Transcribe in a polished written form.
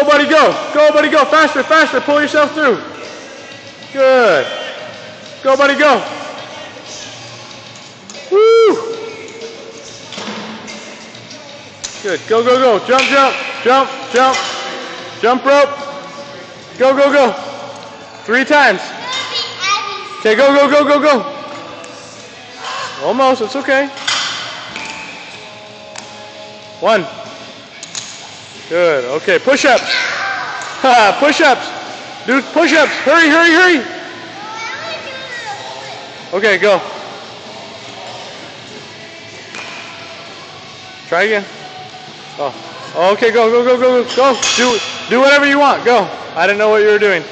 Go, buddy, go. Go, buddy, go. Faster, faster. Pull yourself through. Good. Go, buddy, go. Woo. Good. Go, go, go. Jump, jump, jump, jump. Jump rope. Go, go, go. 3 times. Okay, go, go, go, go, go. Almost. It's okay. 1. Good. Okay, push-ups. Push-ups. Do push-ups. Hurry, hurry, hurry. Okay, go. Try again. Oh. Okay, go, go, go, go, go. Go. Do whatever you want. Go. I didn't know what you were doing.